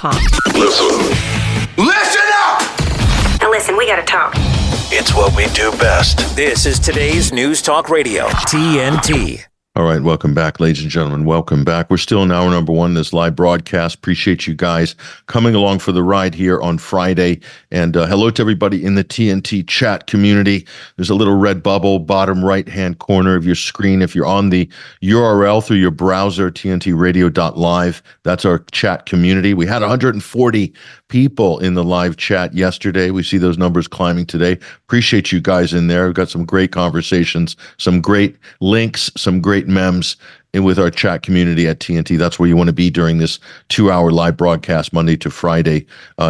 TNTRadio.com. Listen up! Now listen, we gotta talk. It's what we do best. This is today's News Talk Radio, TNT. All right, welcome back, ladies and gentlemen. Welcome back. We're still in hour number one, this live broadcast. Appreciate you guys coming along for the ride here on Friday. And hello to everybody in the TNT chat community. There's a little red bubble, bottom right-hand corner of your screen. If you're on the URL through your browser, tntradio.live, that's our chat community. We had 140 people in the live chat yesterday. We see those numbers climbing today. Appreciate you guys in there. We've got some great conversations, some great links, some great memes with our chat community at TNT. That's where you want to be during this 2-hour live broadcast, Monday to Friday,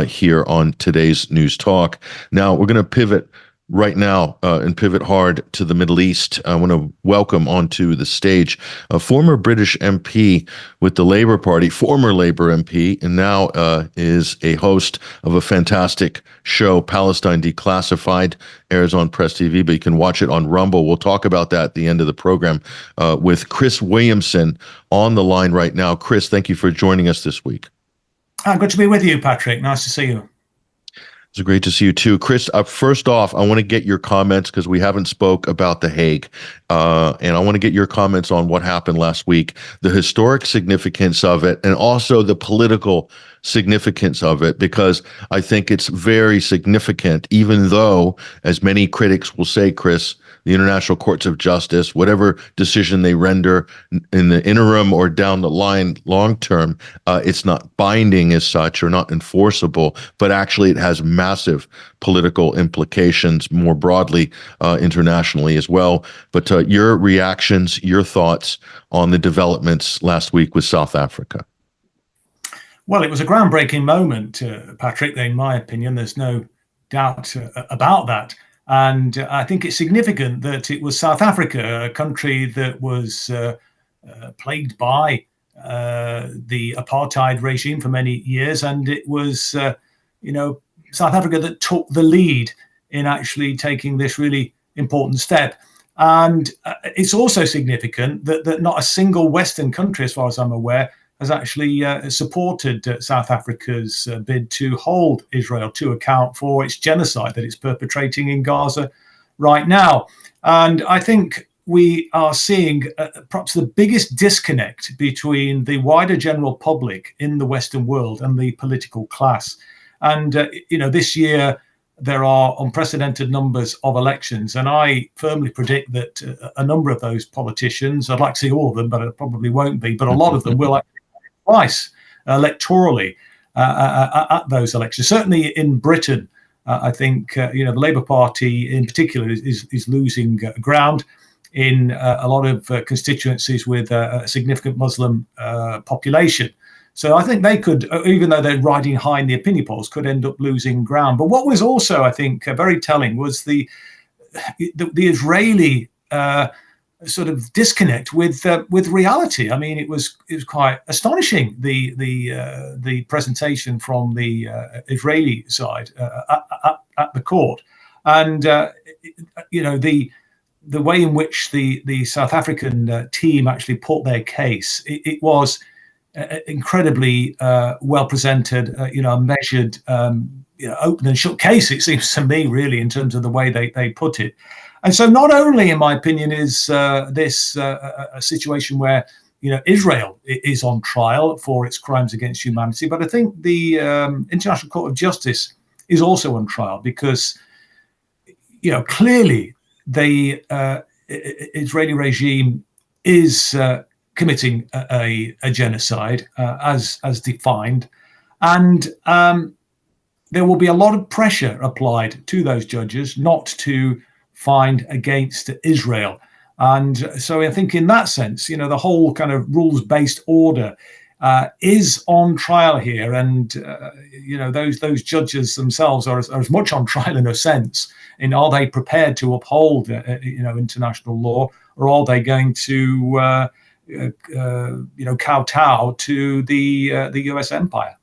here on today's News Talk. Now, we're going to pivot right now and pivot hard to the Middle East. I want to welcome onto the stage a former British MP with the Labour Party, former Labour MP, and now is a host of a fantastic show, Palestine Declassified, airs on Press TV, but you can watch it on Rumble. We'll talk about that at the end of the program with Chris Williamson on the line right now. Chris, thank you for joining us this week. Good to be with you, Patrick. Nice to see you. It's great to see you too. Chris, first off, I want to get your comments because we haven't spoke about the Hague. And I want to get your comments on what happened last week, the historic significance of it, and also the political significance of it, because I think it's very significant, even though, as many critics will say, Chris, the International Courts of Justice, whatever decision they render in the interim or down the line long term, it's not binding as such or not enforceable, but actually it has massive political implications more broadly internationally as well. But your reactions, your thoughts on the developments last week with South Africa? Well, it was a groundbreaking moment, Patrick, in my opinion. There's no doubt about that. And I think it's significant that it was South Africa, a country that was plagued by the apartheid regime for many years. And it was, South Africa that took the lead in actually taking this really important step. And it's also significant that not a single Western country, as far as I'm aware, has actually supported South Africa's bid to hold Israel to account for its genocide that it's perpetrating in Gaza right now. And I think we are seeing perhaps the biggest disconnect between the wider general public in the Western world and the political class. And, this year there are unprecedented numbers of elections. And I firmly predict that a number of those politicians, I'd like to see all of them, but it probably won't be, but a lot of them will actually twice electorally at those elections. Certainly in Britain, I think the Labour Party in particular is losing ground in a lot of constituencies with a significant Muslim population. So I think they could, even though they're riding high in the opinion polls, could end up losing ground. But what was also, I think, very telling was the Israeli sort of disconnect with reality. I mean, it was quite astonishing, the presentation from the Israeli side at the court, and the way in which the South African team actually put their case. It was incredibly well presented, a measured, open and shut case. It seems to me, really, in terms of the way they put it. And so not only, in my opinion, is this a situation where, Israel is on trial for its crimes against humanity, but I think the International Court of Justice is also on trial because, clearly the Israeli regime is committing a genocide as defined. And there will be a lot of pressure applied to those judges not to find against Israel. And so I think in that sense, the whole kind of rules-based order is on trial here. And, those judges themselves are as much on trial in a sense, in are they prepared to uphold, international law, or are they going to, kowtow to the US empire?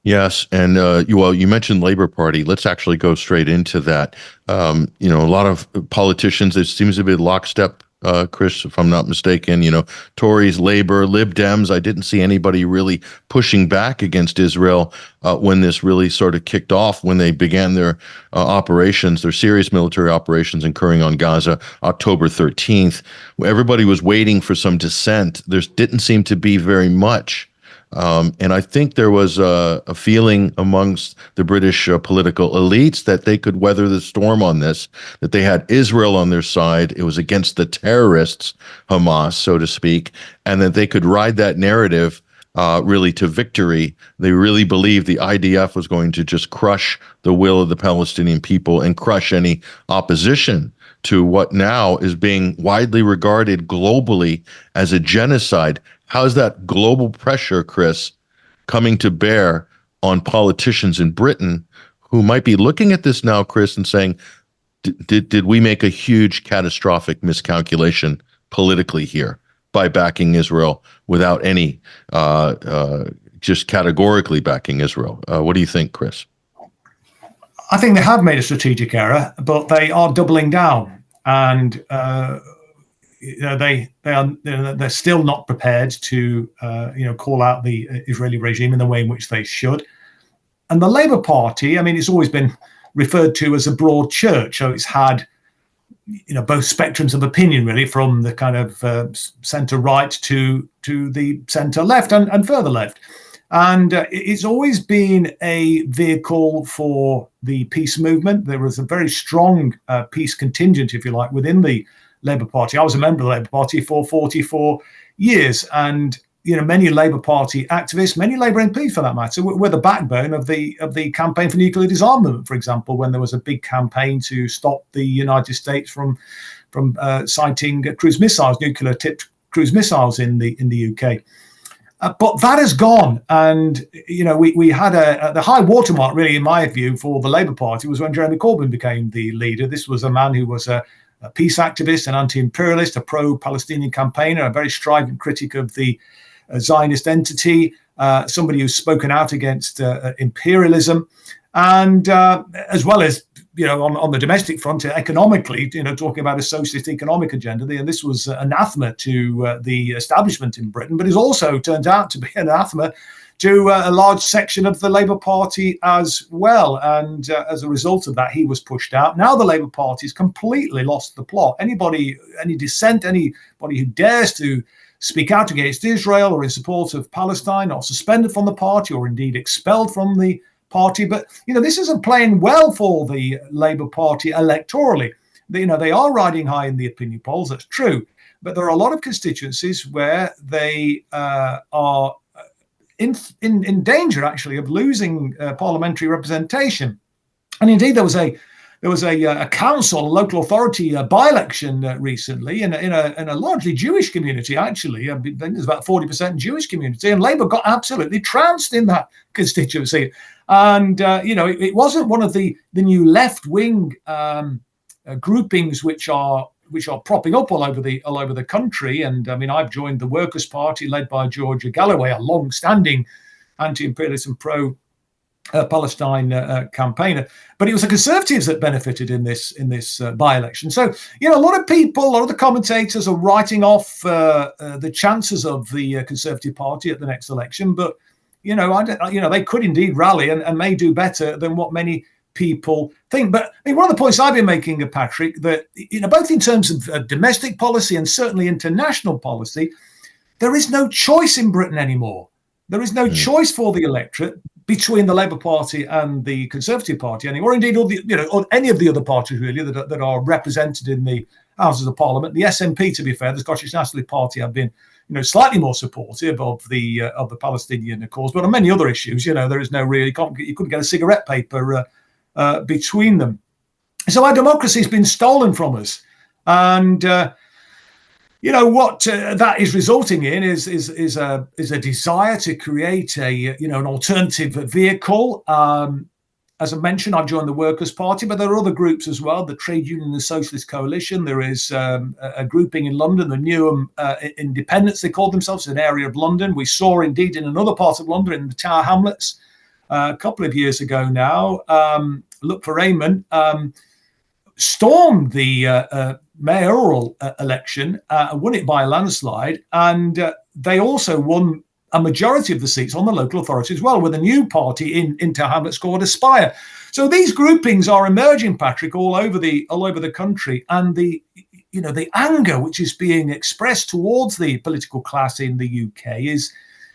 Yes, and you mentioned Labour Party. Let's actually go straight into that. A lot of politicians, there seems to be lockstep Chris, if I'm not mistaken. Tories, Labour, Lib Dems. I didn't see anybody really pushing back against Israel when this really sort of kicked off, when they began their operations, their serious military operations incurring on Gaza, October 13th. Everybody was waiting for some dissent. There didn't seem to be very much. And I think there was a feeling amongst the British political elites that they could weather the storm on this, that they had Israel on their side. It was against the terrorists, Hamas, so to speak, and that they could ride that narrative really to victory. They really believed the IDF was going to just crush the will of the Palestinian people and crush any opposition to what now is being widely regarded globally as a genocide. How's that global pressure, Chris, coming to bear on politicians in Britain who might be looking at this now, Chris, and saying, did we make a huge catastrophic miscalculation politically here by backing Israel without any, just categorically backing Israel? What do you think, Chris? I think they have made a strategic error, but they are doubling down, and they're still not prepared to call out the Israeli regime in the way in which they should. And the Labour Party, I mean, it's always been referred to as a broad church, so it's had both spectrums of opinion, really, from the kind of centre right to the centre left and further left. And it's always been a vehicle for the peace movement. There was a very strong peace contingent, if you like, within the Labour Party. I was a member of the Labour Party for 44 years, and many Labour Party activists, many Labour MPs for that matter, were the backbone of the campaign for nuclear disarmament, for example, when there was a big campaign to stop the United States from sighting cruise missiles, nuclear-tipped cruise missiles in the UK. But that has gone, and we had the high watermark, really, in my view, for the Labour Party was when Jeremy Corbyn became the leader. This was a man who was a peace activist, an anti-imperialist, a pro-Palestinian campaigner, a very strident critic of the Zionist entity, somebody who's spoken out against imperialism, and as well as on the domestic front, economically, talking about a socialist economic agenda. And this was anathema to the establishment in Britain, but it also turned out to be an anathema to a large section of the Labour Party as well. And as a result of that, he was pushed out. Now the Labour Party has completely lost the plot. Any dissent, anybody who dares to speak out against Israel or in support of Palestine are suspended from the party or indeed expelled from the party. But this isn't playing well for the Labour Party electorally. They are riding high in the opinion polls, that's true, but there are a lot of constituencies where they are in danger, actually, of losing parliamentary representation. And indeed, there was a council, a local authority by-election recently in a largely Jewish community, actually. I think there's about 40% Jewish community, and Labour got absolutely trounced in that constituency. And it wasn't one of the new left-wing groupings which are propping up all over the country. And I mean, I've joined the Workers' Party led by George Galloway, a long-standing anti-imperialist and pro-Palestine campaigner. But it was the Conservatives that benefited in this by-election. So a lot of people, a lot of the commentators are writing off the chances of the Conservative Party at the next election. But they could indeed rally and may do better than what many people think. But I mean, one of the points I've been making, Patrick, that both in terms of domestic policy and certainly international policy, there is no choice in Britain anymore. There is no choice for the electorate between the Labour Party and the Conservative Party anymore, or indeed or any of the other parties really that are represented in the Houses of Parliament. The SNP, to be fair, the Scottish Nationalist Party, have been slightly more supportive of the Palestinian cause, but on many other issues, there is no real. You couldn't get a cigarette paper between them. So our democracy has been stolen from us, and what that is resulting in is a desire to create an alternative vehicle. As I mentioned, I've joined the Workers' Party, but there are other groups as well, the Trade Union and the Socialist Coalition. There is a grouping in London, the Newham Independents, they call themselves, an area of London. We saw indeed in another part of London, in the Tower Hamlets, a couple of years ago now, Look for Raymond, stormed the mayoral election, won it by a landslide, and they also won a majority of the seats on the local authority as well, with a new party in Tower Hamlets called Aspire. So these groupings are emerging, Patrick, all over the country, and the anger which is being expressed towards the political class in the UK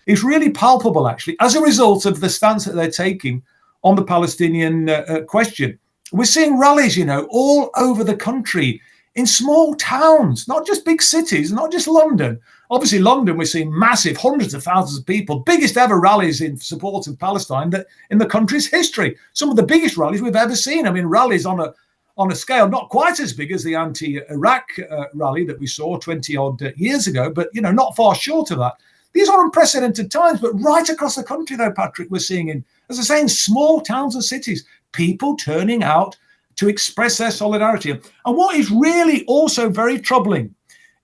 is really palpable, actually, as a result of the stance that they're taking on the Palestinian question. We're seeing rallies, all over the country, in small towns, not just big cities, not just London. Obviously, London, we're seeing massive, hundreds of thousands of people, biggest ever rallies in support of Palestine that in the country's history. Some of the biggest rallies we've ever seen. I mean, rallies on a scale not quite as big as the anti-Iraq rally that we saw 20-odd years ago, but, not far short of that. These are unprecedented times, but right across the country, though, Patrick, we're seeing as I say, in small towns and cities, people turning out to express their solidarity. And what is really also very troubling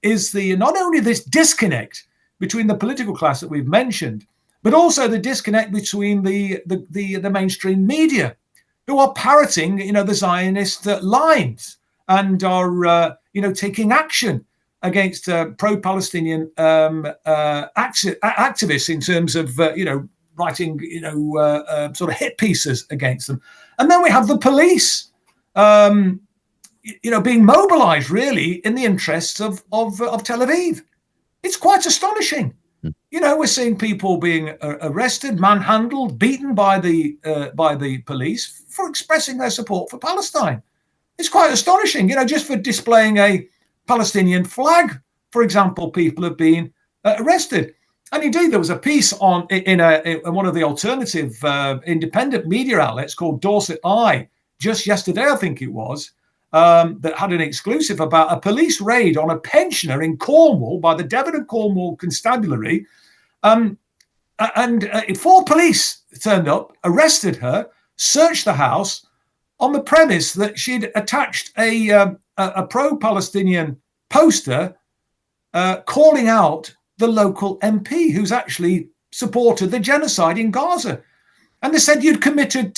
is not only this disconnect between the political class that we've mentioned, but also the disconnect between the mainstream media, who are parroting, the Zionist lines and are, taking action against pro-Palestinian activists in terms of, writing, sort of hit pieces against them. And then we have the police, being mobilized really in the interests of Tel Aviv. It's quite astonishing. We're seeing people being arrested, manhandled, beaten by the police for expressing their support for Palestine. It's quite astonishing. Just for displaying a Palestinian flag, for example, people have been arrested. And indeed, there was a piece in one of the alternative independent media outlets called Dorset Eye just yesterday, I think it was, that had an exclusive about a police raid on a pensioner in Cornwall by the Devon and Cornwall Constabulary. And 4 police turned up, arrested her, searched the house on the premise that she'd attached a pro-Palestinian poster calling out the local MP who's actually supported the genocide in Gaza. And they said, you've committed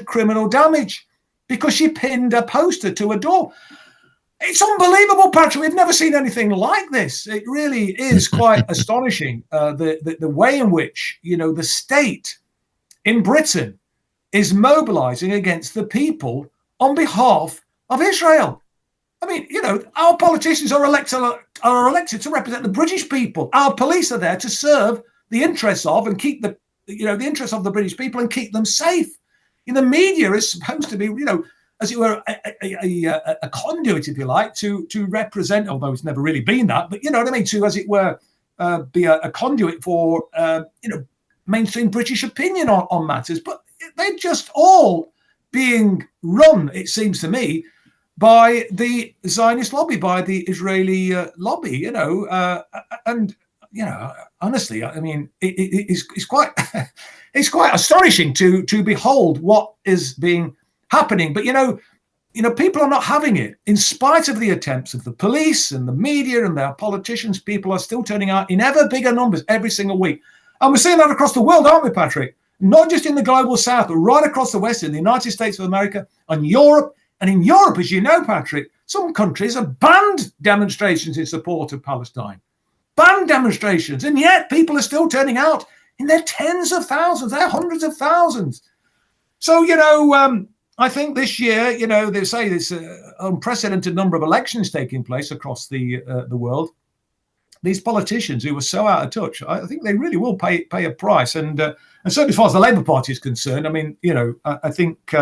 criminal damage because she pinned a poster to a door. It's unbelievable, Patrick. We've never seen anything like this. It really is quite astonishing, the way in which, the state in Britain is mobilizing against the people on behalf of Israel. I mean, our politicians are elected to represent the British people. Our police are there to serve the interests of and keep the interests of the British people and keep them safe. The media is supposed to be, as it were, a conduit, if you like, to represent, although it's never really been that, but to, as it were, be a conduit for, mainstream British opinion on matters. But they're just all being run, it seems to me, by the Zionist lobby, by the Israeli lobby, and honestly, I mean, it's quite it's quite astonishing to behold what is happening. But people are not having it, in spite of the attempts of the police and the media and their politicians. People are still turning out in ever bigger numbers every single week, and we're seeing that across the world, aren't we, Patrick? Not just in the global south, but right across the west, in the United States of America and Europe. And in Europe, as you know, Patrick, some countries have banned demonstrations in support of Palestine. Banned demonstrations. And yet people are still turning out in their tens of thousands, their hundreds of thousands. So, I think this year, they say there's an unprecedented number of elections taking place across the world. These politicians who were so out of touch, I think they really will pay a price. And certainly as far as the Labour Party is concerned, I mean, I think...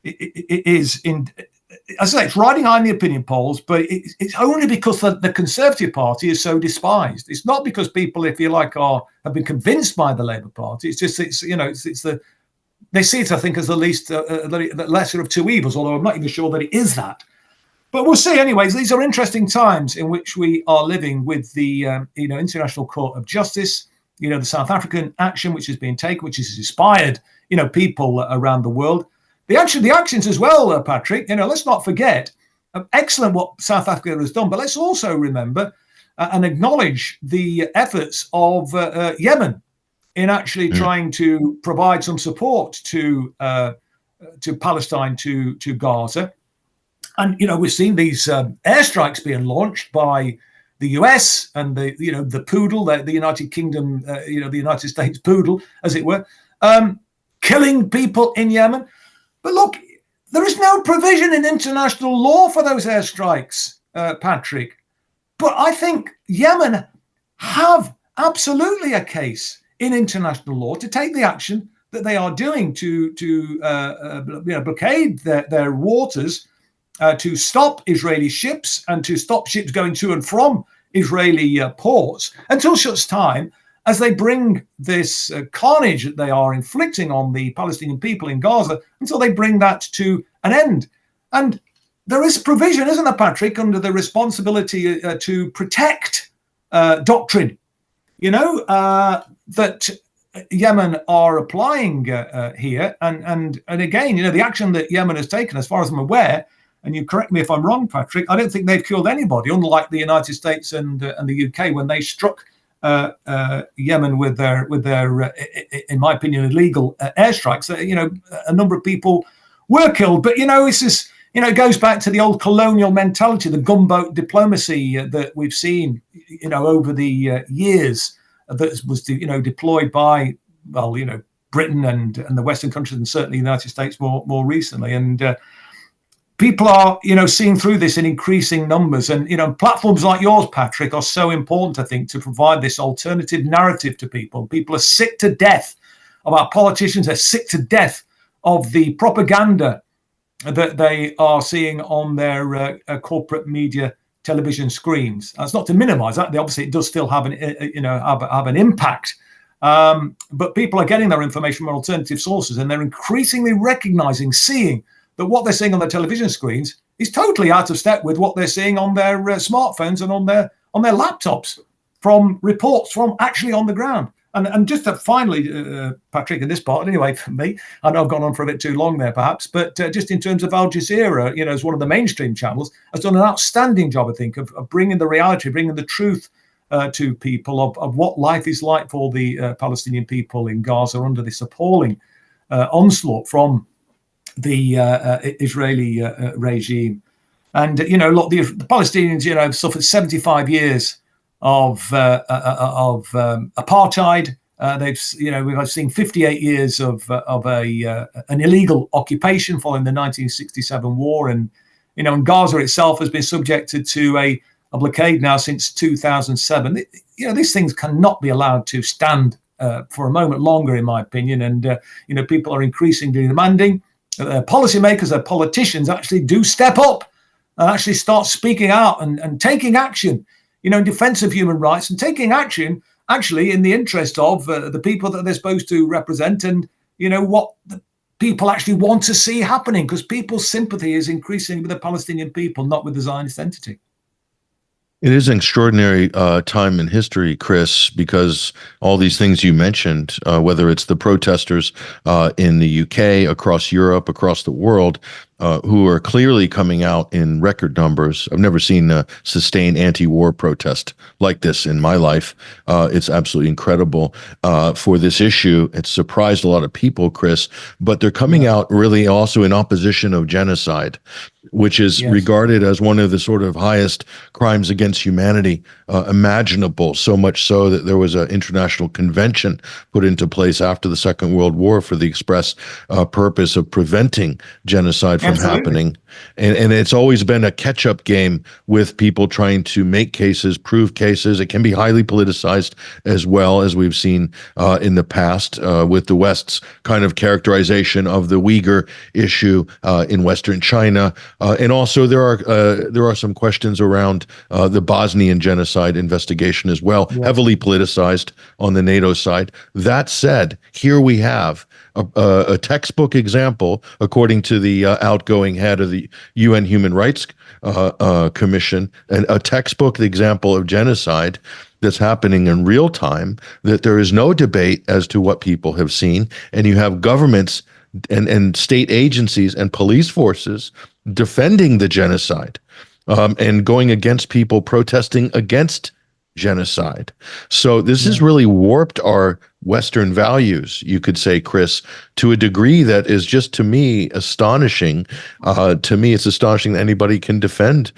It is as I say, it's riding high in the opinion polls, but it's only because the Conservative Party is so despised. It's not because people, if you like, have been convinced by the Labour Party. It's just they see it, I think, as the lesser of two evils. Although I'm not even sure that it is that. But we'll see. Anyways, these are interesting times in which we are living with the International Court of Justice. The South African action which is being taken, which has inspired people around the world. The actions as well, Patrick, let's not forget, excellent what South Africa has done, but let's also remember and acknowledge the efforts of Yemen in actually trying to provide some support to Palestine, to Gaza. And, we've seen these airstrikes being launched by the US and the poodle, the United Kingdom, the United States poodle, as it were, killing people in Yemen. But look, there is no provision in international law for those airstrikes, Patrick. But I think Yemen have absolutely a case in international law to take the action that they are doing to blockade their waters, to stop Israeli ships and to stop ships going to and from Israeli ports until such time as they bring this carnage that they are inflicting on the Palestinian people in Gaza, until they bring that to an end. And there is provision, isn't there, Patrick, under the responsibility to protect doctrine, that Yemen are applying here. And again, the action that Yemen has taken, as far as I'm aware, and you correct me if I'm wrong, Patrick, I don't think they've killed anybody, unlike the United States and the UK when they struck Yemen with their in my opinion, illegal airstrikes. A number of people were killed. But, this is, it goes back to the old colonial mentality, the gunboat diplomacy that we've seen, over the years, that was, deployed by, Britain and the Western countries, and certainly the United States more recently. And people are, seeing through this in increasing numbers. And, platforms like yours, Patrick, are so important, I think, to provide this alternative narrative to people. People are sick to death of our politicians. They're sick to death of the propaganda that they are seeing on their corporate media television screens. That's not to minimize that. Obviously, it does still have an impact. But people are getting their information from alternative sources, and they're increasingly recognizing, seeing that what they're seeing on their television screens is totally out of step with what they're seeing on their smartphones and on their laptops, from reports from actually on the ground. And just to finally, Patrick, in this part anyway, for me, I know I've gone on for a bit too long there perhaps, but just in terms of Al Jazeera, as one of the mainstream channels, has done an outstanding job, I think, of bringing the reality, bringing the truth to people of what life is like for the Palestinian people in Gaza under this appalling onslaught from the Israeli regime. And, look, the Palestinians, have suffered 75 years of apartheid. We've seen 58 years of an illegal occupation following the 1967 war. And, and Gaza itself has been subjected to a blockade now since 2007. These things cannot be allowed to stand for a moment longer, in my opinion. And, people are increasingly demanding policymakers, their politicians actually do step up and actually start speaking out and taking action, in defense of human rights, and taking action actually in the interest of the people that they're supposed to represent, and, what the people actually want to see happening, because people's sympathy is increasing with the Palestinian people, not with the Zionist entity. It is an extraordinary time in history, Chris, because all these things you mentioned, whether it's the protesters in the UK, across Europe, across the world, who are clearly coming out in record numbers. I've never seen a sustained anti-war protest like this in my life. It's absolutely incredible for this issue. It's surprised a lot of people, Chris, but they're coming out really also in opposition of genocide, which is regarded as one of the sort of highest crimes against humanity imaginable, so much so that there was an international convention put into place after the Second World War for the express purpose of preventing genocide from happening. And it's always been a catch-up game with people trying to make cases, prove cases. It can be highly politicized as well, as we've seen in the past with the West's kind of characterization of the Uyghur issue in Western China. And also there are some questions around the Bosnian genocide investigation as well, heavily politicized on the NATO side. That said, here we have a textbook example, according to the outgoing head of the UN Human Rights Commission, and a textbook example of genocide that's happening in real time, that there is no debate as to what people have seen. And you have governments and state agencies and police forces defending the genocide and going against people protesting against genocide. So this has really warped our Western values, you could say, Chris, to a degree that is just, to me, astonishing. To me, it's astonishing that anybody can defend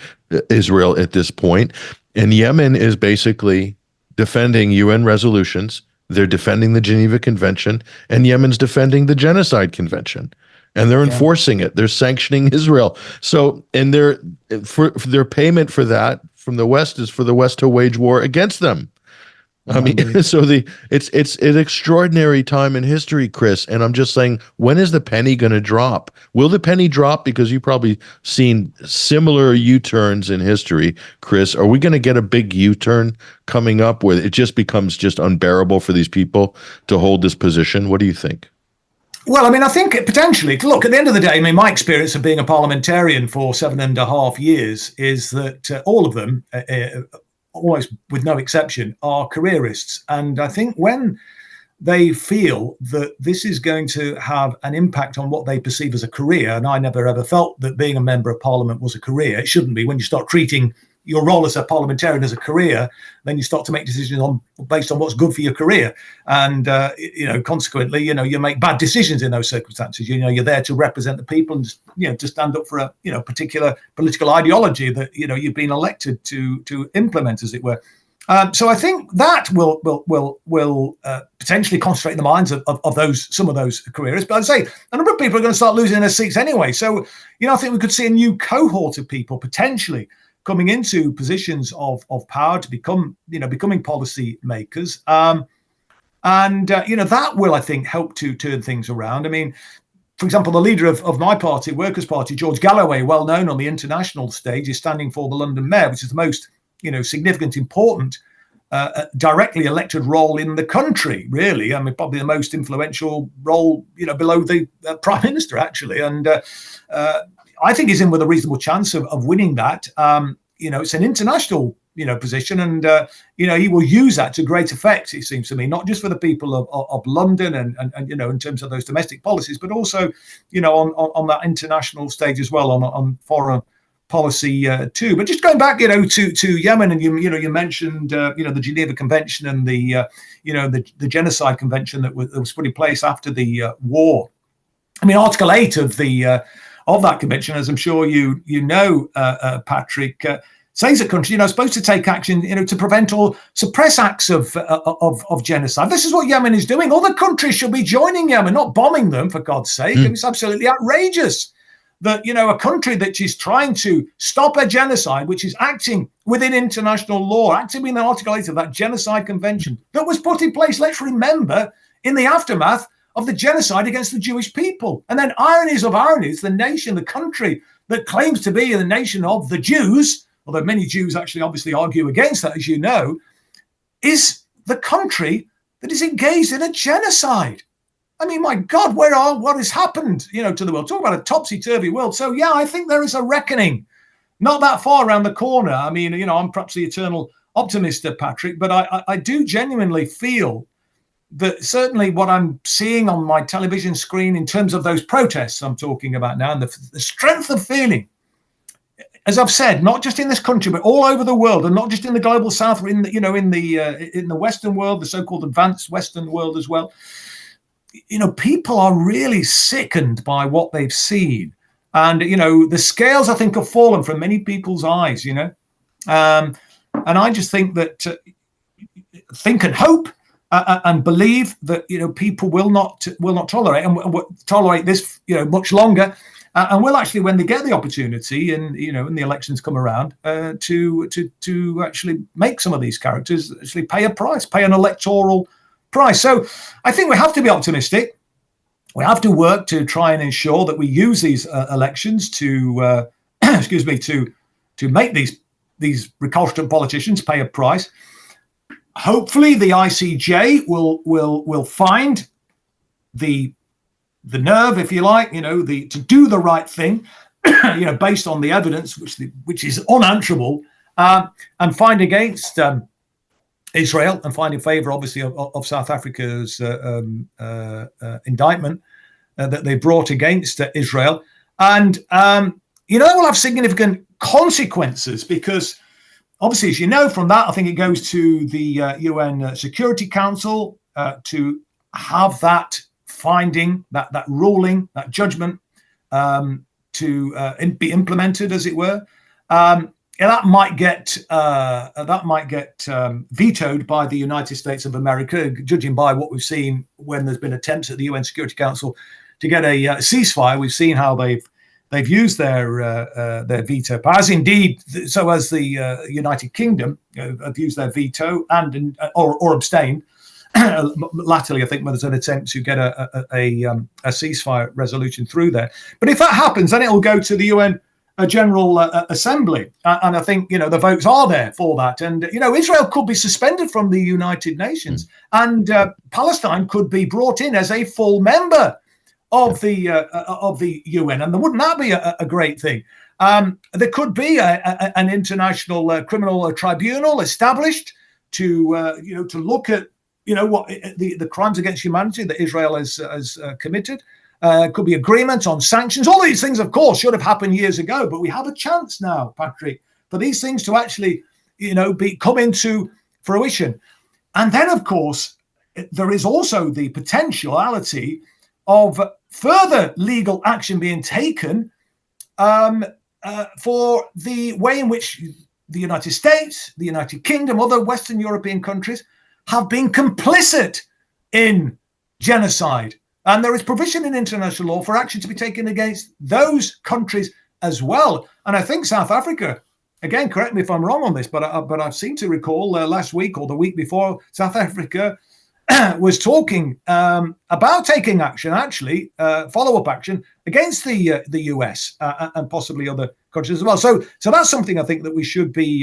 Israel at this point. And Yemen is basically defending UN resolutions. They're defending the Geneva Convention, and Yemen's defending the Genocide Convention. And they're enforcing it. They're sanctioning Israel. So, and their payment for that from the West is for the West to wage war against them. I mean, so it's an extraordinary time in history, Chris. And I'm just saying, when is the penny going to drop? Will the penny drop? Because you've probably seen similar U-turns in history, Chris. Are we going to get a big U-turn coming up where it just becomes just unbearable for these people to hold this position? What do you think? Well, I mean, I think potentially, look, at the end of the day, I mean, my experience of being a parliamentarian for 7.5 years is that all of them, almost with no exception, are careerists. And I think when they feel that this is going to have an impact on what they perceive as a career, and I never ever felt that being a member of parliament was a career. It shouldn't be. When you start treating your role as a parliamentarian as a career, then you start to make decisions based on what's good for your career. And, consequently, you make bad decisions in those circumstances. You're there to represent the people and, to stand up for a, particular political ideology that, you've been elected to implement, as it were. So I think that will potentially concentrate in the minds of some of those careerists. But I'd say a number of people are going to start losing their seats anyway. So, I think we could see a new cohort of people potentially coming into positions of power to becoming policy makers. That will, I think, help to turn things around. I mean, for example, the leader of my party, Workers' Party, George Galloway, well known on the international stage, is standing for the London Mayor, which is the most, significant, important, directly elected role in the country, really. I mean, probably the most influential role, below the Prime Minister, actually. And I think he's in with a reasonable chance of winning that. It's an international, position, and he will use that to great effect. It seems to me, not just for the people of London and in terms of those domestic policies, but also, on that international stage as well, on foreign policy too. But just going back, to Yemen, and you mentioned, the Geneva Convention and the the Genocide Convention that was put in place after the war. I mean, Article 8 of that convention, as I'm sure you know, Patrick, says a country, is supposed to take action, to prevent or suppress acts of genocide. This is what Yemen is doing. Other countries should be joining Yemen, not bombing them, for God's sake. It's absolutely outrageous that, a country that is trying to stop a genocide, which is acting within international law, acting in Article 8 of that Genocide Convention that was put in place, let's remember, in the aftermath of the genocide against the Jewish people. And then, ironies of ironies, the country that claims to be the nation of the Jews, although many Jews actually obviously argue against that, as you know, is the country that is engaged in a genocide. I mean, my God, what has happened, to the world? Talk about a topsy-turvy world. So, yeah, I think there is a reckoning not that far around the corner. I mean, I'm perhaps the eternal optimist, Patrick, but I do genuinely feel that certainly what I'm seeing on my television screen in terms of those protests I'm talking about now, and the strength of feeling, as I've said, not just in this country, but all over the world, and not just in the global south, in the Western world, the so-called advanced Western world as well. People are really sickened by what they've seen. And, the scales, I think, have fallen from many people's eyes, and I just think that think and hope and believe that, people will not tolerate this, much longer. And will actually, when they get the opportunity and, and the elections come around, to actually make some of these characters actually pay an electoral price. So I think we have to be optimistic. We have to work to try and ensure that we use these elections to, to make these recalcitrant politicians pay a price. Hopefully, the ICJ will find the nerve, if you like, to do the right thing, based on the evidence, which is unanswerable, and find against Israel and find in favor, obviously, of South Africa's indictment that they brought against Israel. And, that will have significant consequences, because Obviously, as you know from that, I think it goes to the UN Security Council to have that finding, that ruling, that judgment to be implemented, as it were. That might get vetoed by the United States of America, judging by what we've seen when there's been attempts at the UN Security Council to get a ceasefire. We've seen how they've used their veto powers. Indeed, so as the United Kingdom have used their veto or abstained. Latterly, I think when there's an attempt to get a ceasefire resolution through there. But if that happens, then it will go to the UN General Assembly, and I think the votes are there for that. And Israel could be suspended from the United Nations, and Palestine could be brought in as a full member of the UN, and wouldn't that be a great thing? There could be an international criminal tribunal established to look at what the crimes against humanity that Israel has committed. Could be agreement on sanctions. All these things, of course, should have happened years ago, but we have a chance now, Patrick, for these things to actually, come into fruition. And then, of course, there is also the potentiality of further legal action being taken for the way in which the United States, the United Kingdom, other Western European countries have been complicit in genocide. And there is provision in international law for action to be taken against those countries as well. And I think South Africa, again, correct me if I'm wrong on this, but I seem to recall last week or the week before, South Africa was talking about taking action, actually, follow-up action against the US and possibly other countries as well. So that's something I think that we should be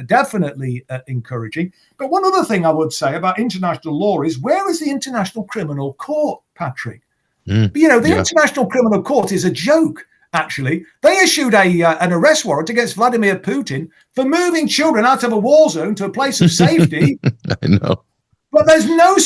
definitely encouraging. But one other thing I would say about international law is, where is the International Criminal Court, Patrick? The International Criminal Court is a joke. Actually, they issued an arrest warrant against Vladimir Putin for moving children out of a war zone to a place of safety. I know. But there's no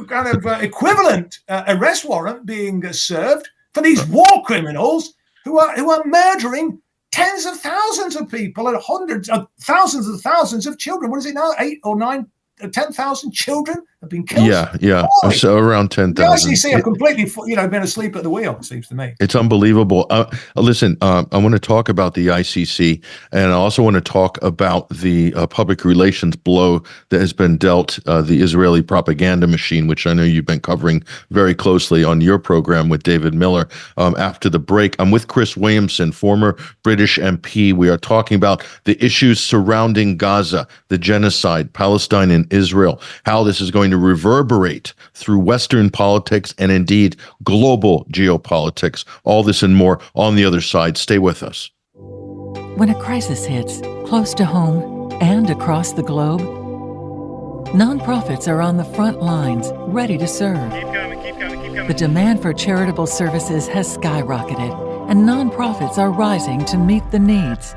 kind of equivalent arrest warrant being served for these war criminals who are murdering tens of thousands of people and hundreds of thousands of children. What is it now? 8 or 9, 10,000 children have been killed. Yeah. So around 10,000. The ICC have completely, been asleep at the wheel, it seems to me. It's unbelievable. Listen, I want to talk about the ICC, and I also want to talk about the public relations blow that has been dealt the Israeli propaganda machine, which I know you've been covering very closely on your program with David Miller. After the break, I'm with Chris Williamson, former British MP. We are talking about the issues surrounding Gaza, the genocide, Palestine and Israel, how this is going to reverberate through Western politics and indeed global geopolitics. All this and more on the other side. Stay with us. When a crisis hits close to home and across the globe, nonprofits are on the front lines, ready to serve. Keep coming. The demand for charitable services has skyrocketed, and nonprofits are rising to meet the needs.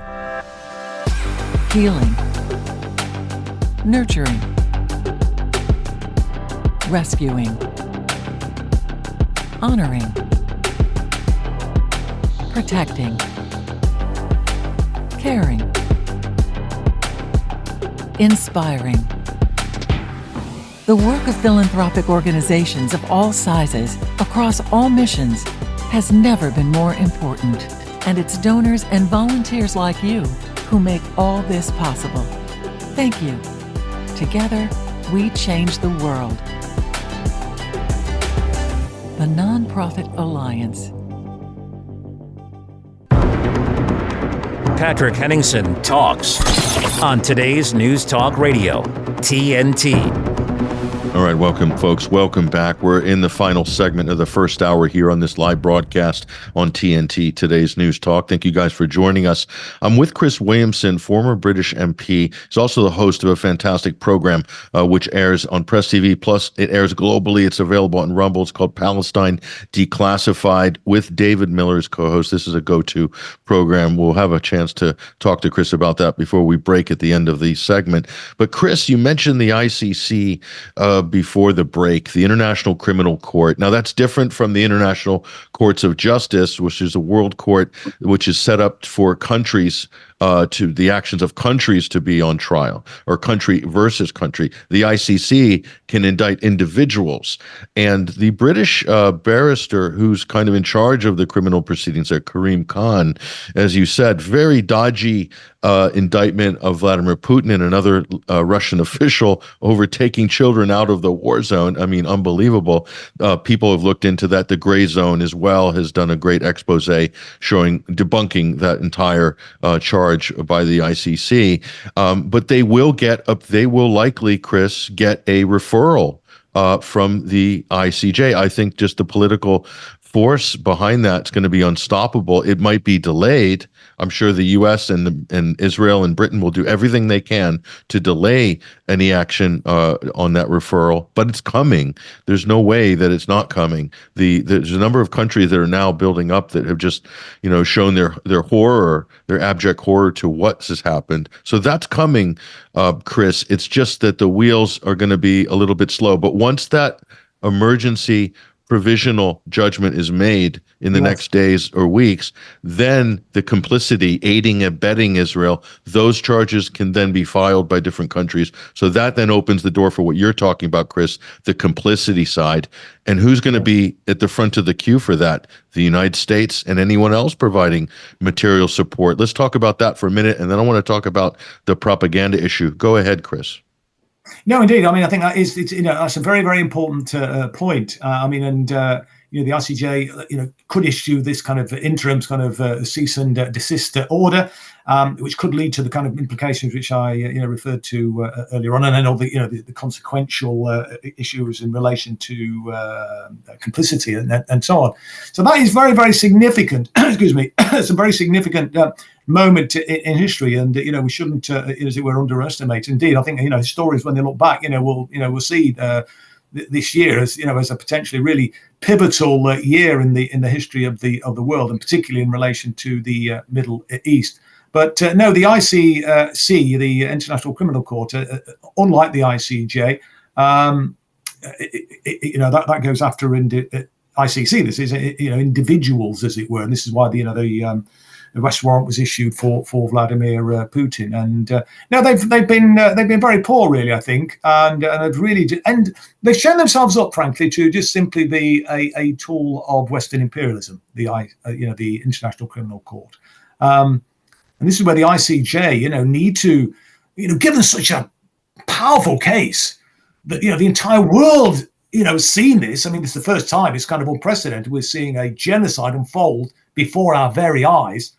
Healing, nurturing, rescuing, honoring, protecting, caring, inspiring. The work of philanthropic organizations of all sizes, across all missions, has never been more important. And it's donors and volunteers like you who make all this possible. Thank you. Together, we change the world. The Nonprofit Alliance. Patrick Henningsen talks on today's News Talk Radio, TNT. All right, welcome, folks. Welcome back. We're in the final segment of the first hour here on this live broadcast on TNT, today's News Talk. Thank you guys for joining us. I'm with Chris Williamson, former British MP. He's also the host of a fantastic program which airs on Press TV. Plus, it airs globally. It's available on Rumble. It's called Palestine Declassified with David Miller as co-host. This is a go-to program. We'll have a chance to talk to Chris about that before we break at the end of the segment. But Chris, you mentioned the ICC before the break, the International Criminal Court. Now, that's different from the International Courts of Justice, which is a world court which is set up for countries to the actions of countries to be on trial, or country versus country. The ICC can indict individuals. And the British barrister who's kind of in charge of the criminal proceedings there, Karim Khan, as you said, very dodgy indictment of Vladimir Putin and another Russian official over taking children out of the war zone. I mean, unbelievable. People have looked into that. The Gray Zone as well has done a great expose debunking that entire charge by the ICC. But they will likely, Chris, get a referral from the ICJ. I think just the political force behind that's going to be unstoppable. It might be delayed. I'm sure the U.S. and Israel and Britain will do everything they can to delay any action on that referral, but it's coming. There's no way that it's not coming. There's a number of countries that are now building up that have just, shown their horror, their abject horror to what has happened. So that's coming, Chris. It's just that the wheels are going to be a little bit slow. But once that emergency provisional judgment is made in the next days or weeks, then the complicity, aiding, abetting Israel, those charges can then be filed by different countries. So that then opens the door for what you're talking about, Chris, the complicity side. And who's going to be at the front of the queue for that? The United States and anyone else providing material support. Let's talk about that for a minute, and then I want to talk about the propaganda issue. Go ahead, Chris. No, indeed. I mean, I think that's a very, very important point. The ICJ, could issue this kind of interim kind of cease and desist order, which could lead to the kind of implications which I, referred to earlier on, and then all the consequential issues in relation to complicity and so on. So that is very, very significant. Excuse me. It's a very significant moment in history, and we shouldn't, as it were, underestimate. Indeed, I think historians, when they look back, will see this year as a potentially really pivotal year in the history of the world, and particularly in relation to the Middle East. But no, the ICC, the International Criminal Court, unlike the ICJ, that goes after ICC. This is individuals, as it were, and this is why the arrest warrant was issued for Vladimir Putin, and now they've been very poor, really, I think, and they've shown themselves up, frankly, to just simply be a tool of Western imperialism. The International Criminal Court, and this is where the ICJ, need to, given such a powerful case that the entire world, has seen this. I mean, it's the first time. It's kind of unprecedented. We're seeing a genocide unfold before our very eyes.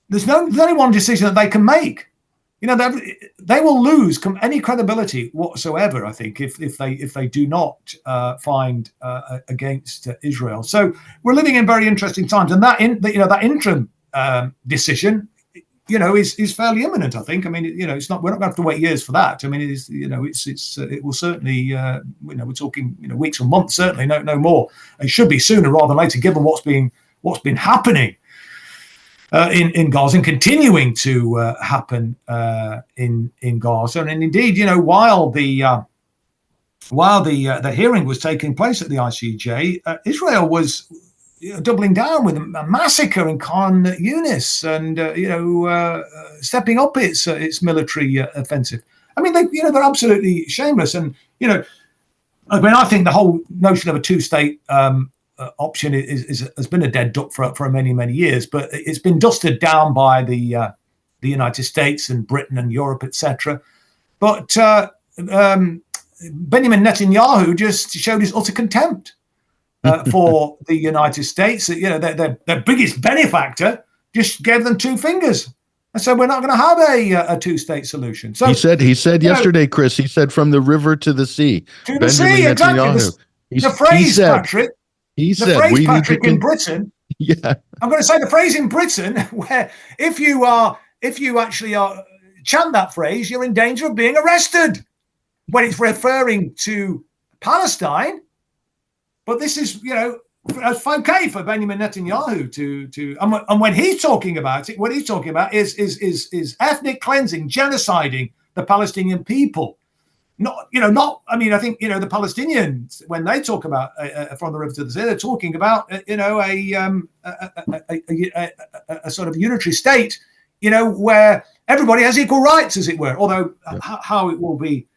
There's only one decision that they can make. They will lose any credibility whatsoever, I think, if they do not find against Israel. So we're living in very interesting times, and that interim decision, is fairly imminent, I think. I mean, it's not. We're not going to have to wait years for that. I mean, it will certainly. We're talking, weeks or months, certainly, no more. It should be sooner rather than later, given what's been happening in Gaza and continuing to happen in Gaza. And indeed, while the hearing was taking place at the ICJ, Israel was doubling down with a massacre in Khan Yunis and stepping up its military offensive. I mean, they're absolutely shameless. And I think the whole notion of a two-state option has been a dead duck for many, many years, but it's been dusted down by the United States and Britain and Europe, etc. But Benjamin Netanyahu just showed his utter contempt for the United States. Their biggest benefactor just gave them two fingers and said, we're not going to have a two-state solution. So he said yesterday, Chris, he said from the river to the sea. To the sea, exactly. The phrase, Patrick. He said, Patrick, in Britain. Yeah, I'm going to say the phrase in Britain, where if you actually chant that phrase, you're in danger of being arrested. When it's referring to Palestine, but this is, it's okay for Benjamin Netanyahu to and when he's talking about it, what he's talking about is ethnic cleansing, genociding the Palestinian people. I mean, I think, the Palestinians, when they talk about from the river to the sea, they're talking about, a sort of unitary state, where everybody has equal rights, as it were. Although how it will be,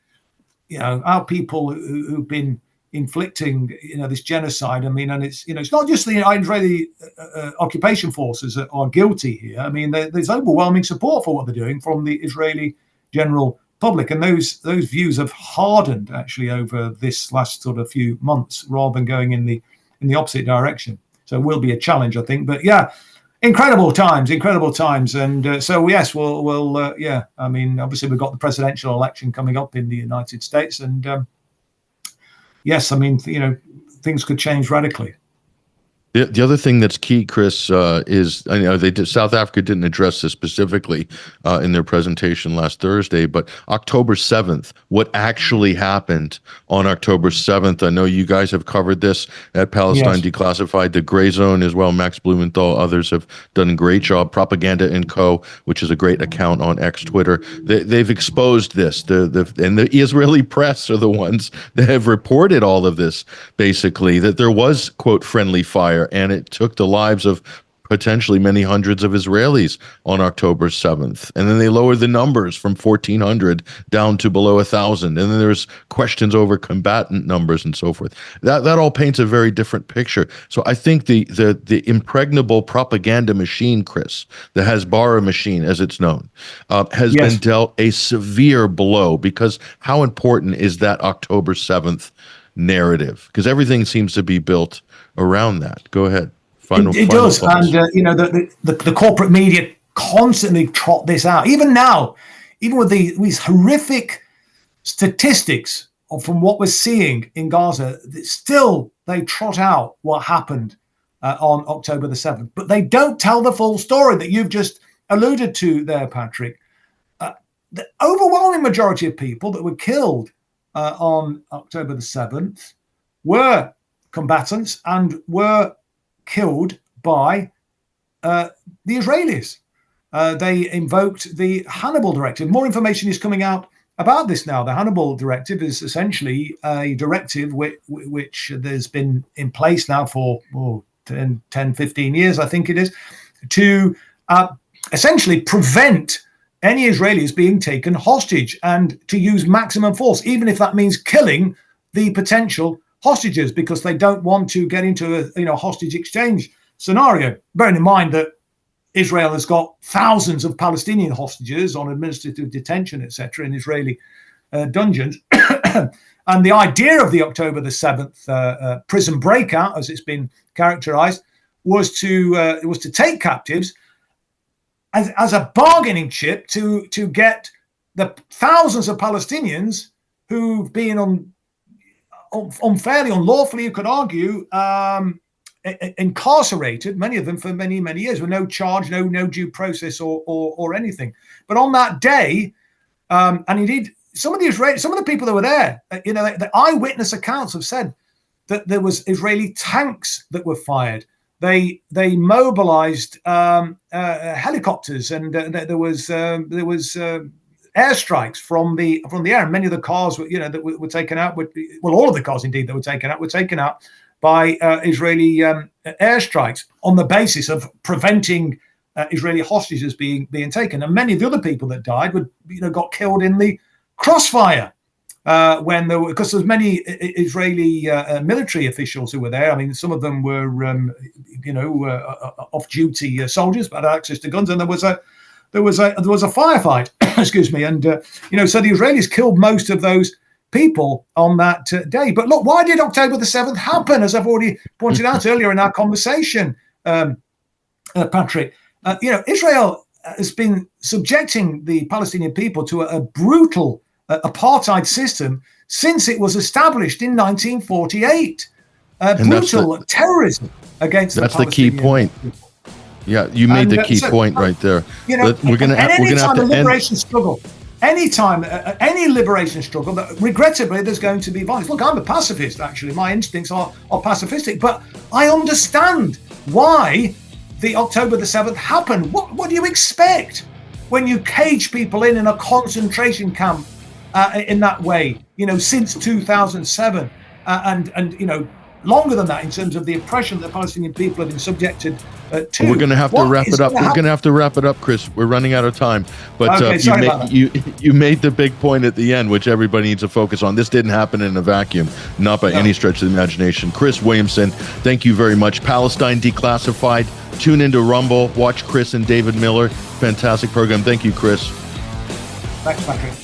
our people who've been inflicting, this genocide. I mean, and it's not just the Israeli occupation forces that are guilty here. I mean, there's overwhelming support for what they're doing from the Israeli general public, and those views have hardened actually over this last sort of few months, rather than going in the opposite direction. So it will be a challenge, I think. But yeah, incredible times, and so yes, we'll I mean, obviously we've got the presidential election coming up in the United States, and yes, I mean, things could change radically. The other thing that's key, Chris, is South Africa didn't address this specifically in their presentation last Thursday, but October 7th, what actually happened on October 7th? I know you guys have covered this at Palestine Declassified, the Gray Zone as well. Max Blumenthal, others have done a great job. Propaganda & Co., which is a great account on X Twitter. They've exposed this. And the Israeli press are the ones that have reported all of this, basically, that there was, quote, friendly fire, and it took the lives of potentially many hundreds of Israelis on October 7th. And then they lowered the numbers from 1,400 down to below 1,000. And then there's questions over combatant numbers and so forth. That all paints a very different picture. So I think the impregnable propaganda machine, Chris, the Hasbara machine, as it's known, has been dealt a severe blow, because how important is that October 7th narrative? Because everything seems to be built around that. Go ahead. Final does, thoughts. And the corporate media constantly trot this out. Even now, even with these horrific statistics from what we're seeing in Gaza, still they trot out what happened on October the 7th, but they don't tell the full story that you've just alluded to there, Patrick. The overwhelming majority of people that were killed on October the 7th were combatants and were killed by the Israelis. They invoked the Hannibal Directive. More information is coming out about this now. The Hannibal Directive is essentially a directive which there's been in place now for 10, 15 years, I think it is, to essentially prevent any Israelis being taken hostage, and to use maximum force, even if that means killing the potential hostages, because they don't want to get into a hostage exchange scenario. Bearing in mind that Israel has got thousands of Palestinian hostages on administrative detention, etc., in Israeli dungeons. And the idea of the October the 7th prison breakout, as it's been characterized, was to take captives as a bargaining chip to get the thousands of Palestinians who've been unfairly, unlawfully, you could argue, incarcerated, many of them for many, many years, with no charge, no due process or anything. But on that day, and indeed, some of the people that were there, the eyewitness accounts have said that there was Israeli tanks that were fired. They mobilized helicopters, and there was airstrikes from the air. And many of the cars that were taken out. All of the cars indeed that were taken out by Israeli airstrikes on the basis of preventing Israeli hostages being taken. And many of the other people that died got killed in the crossfire. Because there's many Israeli military officials who were there. I mean, some of them were, off-duty soldiers, but had access to guns, and there was a firefight. Excuse me, and so the Israelis killed most of those people on that day. But look, why did October the 7th happen? As I've already pointed out earlier in our conversation, Patrick, Israel has been subjecting the Palestinian people to a brutal apartheid system since it was established in 1948. Brutal terrorism against that's the key point. Yeah, you made the key point right there. We're going to have to liberation struggle. Anytime any liberation struggle, regrettably, there's going to be violence. Look, I'm a pacifist. Actually, my instincts are pacifistic, but I understand why the October the 7th happened. What do you expect when you cage people in a concentration camp in that way? since 2007, and longer than that in terms of the oppression that the Palestinian people have been subjected to. We're going to have to wrap it up. We're going to have to wrap it up, Chris. We're running out of time. But you made the big point at the end, which everybody needs to focus on. This didn't happen in a vacuum, not by any stretch of the imagination. Chris Williamson, thank you very much. Palestine Declassified. Tune into Rumble. Watch Chris and David Miller. Fantastic program. Thank you, Chris. Thanks, Patrick.